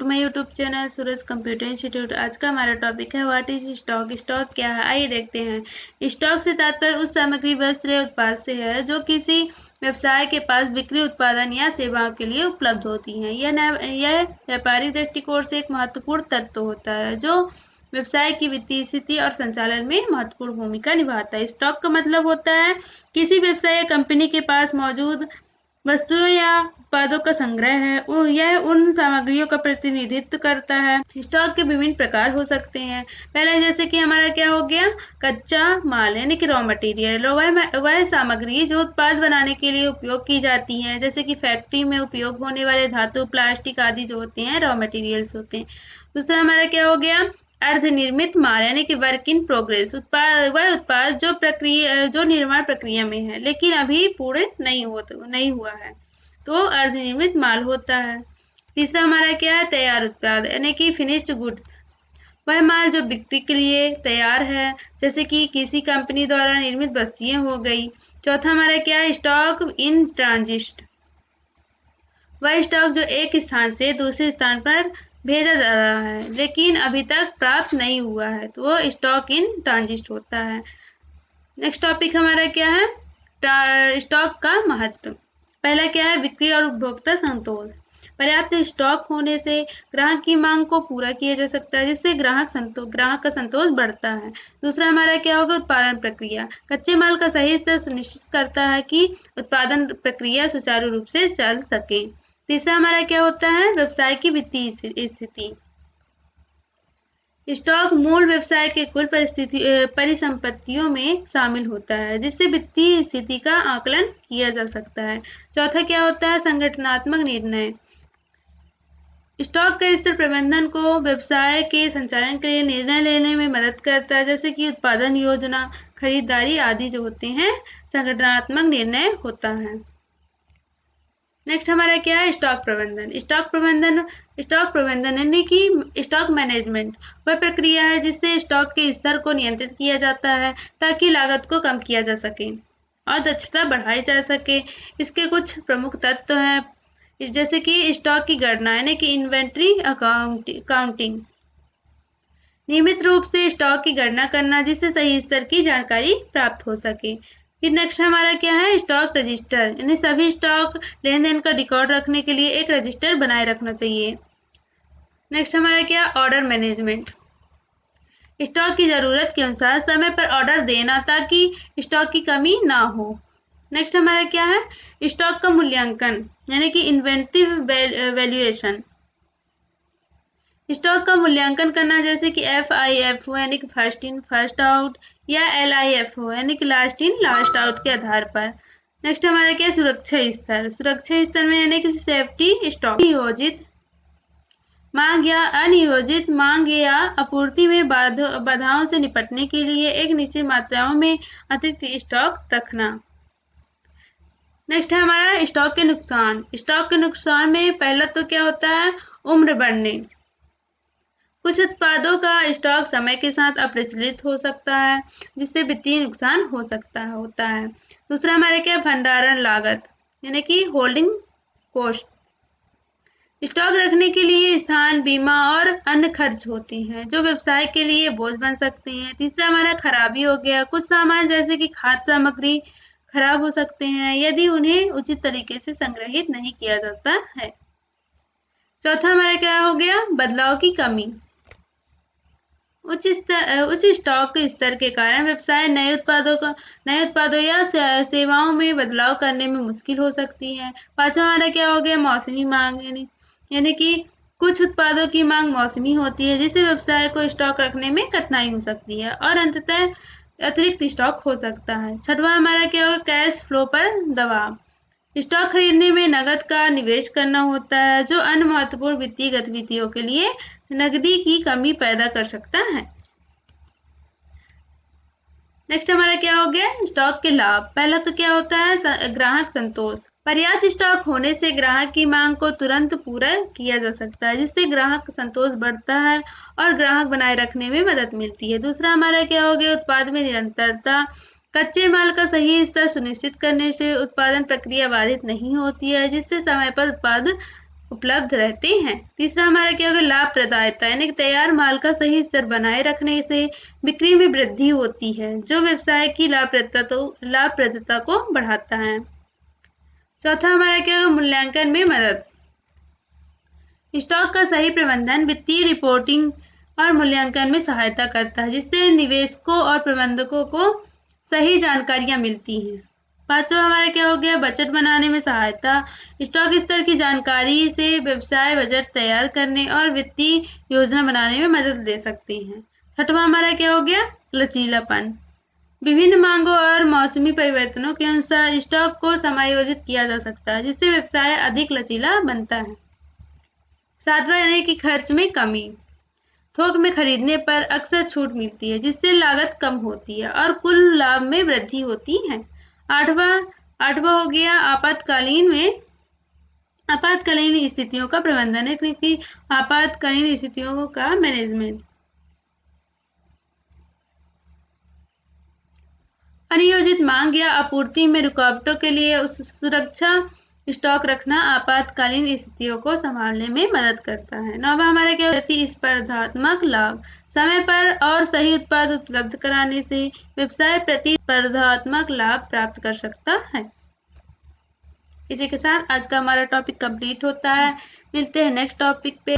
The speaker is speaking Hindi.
My YouTube channel Suraj computer institute. आज का हमारा टॉपिक है व्हाट इज स्टॉक। स्टॉक क्या है, आइए देखते हैं। स्टॉक से तात्पर्य उस सामग्री, वस्त्र या उत्पाद से है जो किसी व्यवसाय के पास बिक्री, उत्पादन या सेवाओं के लिए उपलब्ध होती हैं। यह व्यापारिक दृष्टिकोण से एक महत्वपूर्ण तत्व होता है जो व्यवसाय की वित्तीय स्थिति और संचालन में महत्वपूर्ण भूमिका निभाता है। स्टॉक का मतलब होता है किसी व्यवसाय या कंपनी के पास मौजूद वस्तुओं या उत्पादों का संग्रह है। यह उन सामग्रियों का प्रतिनिधित्व करता है। स्टॉक के विभिन्न प्रकार हो सकते हैं। पहले जैसे कि हमारा क्या हो गया, कच्चा माल यानी कि रॉ मटेरियल, वह सामग्री जो उत्पाद बनाने के लिए उपयोग की जाती है, जैसे कि फैक्ट्री में उपयोग होने वाले धातु, प्लास्टिक आदि जो होते हैं रॉ मटेरियल्स होते हैं। दूसरा हमारा क्या हो गया, अर्धनिर्मित माल यानी कि वर्क इन प्रोग्रेस, वह उत्पाद जो निर्माण प्रक्रिया में है लेकिन अभी पूर्ण नहीं हुआ है, तो अर्धनिर्मित माल होता है। तीसरा हमारा क्या है, तैयार उत्पाद यानी कि फिनिश्ड गुड्स, वह माल जो बिक्री के लिए तैयार है, जैसे कि किसी कंपनी द्वारा निर्मित वस्तुएं हो गई। चौथा हमारा क्या है, स्टॉक इन ट्रांजिट, वह स्टॉक जो एक स्थान से दूसरे स्थान पर भेजा जा रहा है लेकिन अभी तक प्राप्त नहीं हुआ है, तो वो स्टॉक इन ट्रांजिट होता है। नेक्स्ट टॉपिक हमारा क्या है, स्टॉक का महत्व। पहला क्या है, बिक्री और उपभोक्ता संतोष। पर्याप्त स्टॉक होने से ग्राहक की मांग को पूरा किया जा सकता है, जिससे ग्राहक का संतोष बढ़ता है। दूसरा हमारा क्या होगा, उत्पादन प्रक्रिया। कच्चे माल का सही स्तर सुनिश्चित करता है कि उत्पादन प्रक्रिया सुचारू रूप से चल सके। तीसरा हमारा क्या होता है, व्यवसाय की वित्तीय स्थिति। स्टॉक मूल व्यवसाय के कुल परिसंपत्तियों में शामिल होता है, जिससे वित्तीय स्थिति का आकलन किया जा सकता है। चौथा क्या होता है, संगठनात्मक निर्णय। स्टॉक का स्तर प्रबंधन को व्यवसाय के संचालन के लिए निर्णय लेने में मदद करता है, जैसे कि उत्पादन योजना, खरीदारी आदि जो होते हैं संगठनात्मक निर्णय होता है। नेक्स्ट हमारा क्या है, स्टॉक प्रबंधन। स्टॉक प्रबंधन यानी कि स्टॉक मैनेजमेंट वह प्रक्रिया है जिससे स्टॉक के स्तर को नियंत्रित किया जाता है ताकि लागत को कम किया जा सके और दक्षता बढ़ाई जा सके। इसके कुछ प्रमुख तत्व हैं, जैसे कि स्टॉक की गणना यानी कि इन्वेंट्री अकाउंटिंग, नियमित रूप से स्टॉक की गणना करना जिससे सही स्तर की जानकारी प्राप्त हो सके। फिर नेक्स्ट हमारा क्या है, स्टॉक रजिस्टर, यानी सभी स्टॉक लेन देन का रिकॉर्ड रखने के लिए एक रजिस्टर बनाए रखना चाहिए। नेक्स्ट हमारा क्या, ऑर्डर मैनेजमेंट। स्टॉक की जरूरत के अनुसार समय पर ऑर्डर देना ताकि स्टॉक की कमी ना हो। नेक्स्ट हमारा क्या है, स्टॉक का मूल्यांकन यानी कि इन्वेंटरी वैल्यूएशन। स्टॉक का मूल्यांकन करना जैसे कि FIF हो यानी कि फर्स्ट इन फर्स्ट आउट, या LIF हो यानी कि लास्ट इन लास्ट आउट के आधार पर। नेक्स्ट हमारा क्या, सुरक्षा स्तर। सुरक्षा स्तर में यानी कि सेफ्टी स्टॉक, नियोजित मांग या अनियोजित मांग या आपूर्ति में बाधाओं से निपटने के लिए एक निश्चित मात्राओं में अतिरिक्त स्टॉक रखना। नेक्स्ट है हमारा स्टॉक के नुकसान। स्टॉक के नुकसान में पहला तो क्या होता है, उम्र बढ़ने। कुछ उत्पादों का स्टॉक समय के साथ अप्रचलित हो सकता है जिससे वित्तीय नुकसान होता है। दूसरा हमारे क्या, भंडारण लागत यानी कि होल्डिंग कॉस्ट। स्टॉक रखने के लिए स्थान, बीमा और अन्य खर्च होती हैं जो व्यवसाय के लिए बोझ बन सकते हैं। तीसरा हमारा खराबी हो गया। कुछ सामान जैसे कि खाद्य सामग्री खराब हो सकते हैं यदि उन्हें उचित तरीके से संग्रहित नहीं किया जाता है। चौथा हमारा क्या हो गया, बदलाव की कमी। उच्च स्टॉक स्तर के कारण व्यवसाय नए उत्पादों या सेवाओं में बदलाव करने में मुश्किल हो सकती है। पांचवा हमारा क्या हो गया, मौसमी मांग, यानी कि कुछ उत्पादों की मांग मौसमी होती है जिससे व्यवसाय को स्टॉक रखने में कठिनाई हो सकती है और अंततः अतिरिक्त स्टॉक हो सकता है। छठवां हमारा क्या होगा, कैश फ्लो पर दबाव। स्टॉक खरीदने में नकद का निवेश करना होता है जो अन्य महत्वपूर्ण वित्तीय गतिविधियों के लिए नकदी की कमी पैदा कर सकता है। नेक्स्ट हमारा क्या हो गया, स्टॉक के लाभ। पहला तो क्या होता है, ग्राहक संतोष। पर्याप्त स्टॉक होने से ग्राहक की मांग को तुरंत पूरा किया जा सकता है जिससे ग्राहक संतोष बढ़ता है और ग्राहक बनाए रखने में मदद मिलती है। दूसरा हमारा क्या हो गया, उत्पाद में निरंतरता। कच्चे माल का सही स्तर सुनिश्चित करने से उत्पादन प्रक्रिया बाधित नहीं होती है जिससे समय पर उत्पाद उपलब्ध रहते हैं। तीसरा हमारा क्या होगा, लाभप्रदायता, यानी कि तैयार माल का सही स्तर बनाए रखने से बिक्री में वृद्धि होती है, जो व्यवसाय की लाभप्रदता को बढ़ाता है। चौथा हमारा क्या होगा, मूल्यांकन में मदद। स्टॉक का सही प्रबंधन वित्तीय रिपोर्टिंग और मूल्यांकन में सहायता करता है, जिससे निवेशकों और प्रबंधकों को सही जानकारियां मिलती हैं। पांचवा हमारा क्या हो गया, बजट बनाने में सहायता। स्टॉक स्तर की जानकारी से व्यवसाय बजट तैयार करने और वित्तीय योजना बनाने में मदद ले सकते हैं। छठवां हमारा क्या हो गया, लचीलापन। विभिन्न मांगों और मौसमी परिवर्तनों के अनुसार स्टॉक को समायोजित किया जा सकता है, जिससे व्यवसाय अधिक लचीला बनता है। सातवां यानी कि खर्च में कमी। थोक में खरीदने पर अक्सर छूट मिलती है, जिससे लागत कम होती है और कुल लाभ में वृद्धि होती है। आठवां हो गया, आपातकालीन स्थितियों का प्रबंधन, क्योंकि आपातकालीन स्थितियों का मैनेजमेंट। अनियोजित मांग या आपूर्ति में रुकावटों के लिए सुरक्षा स्टॉक रखना आपातकालीन स्थितियों को संभालने में मदद करता है। नौवां हमारा क्या, प्रतिस्पर्धात्मक लाभ। समय पर और सही उत्पाद उपलब्ध कराने से व्यवसाय प्रतिस्पर्धात्मक लाभ प्राप्त कर सकता है। इसी के साथ आज का हमारा टॉपिक कंप्लीट होता है। मिलते हैं नेक्स्ट टॉपिक पे।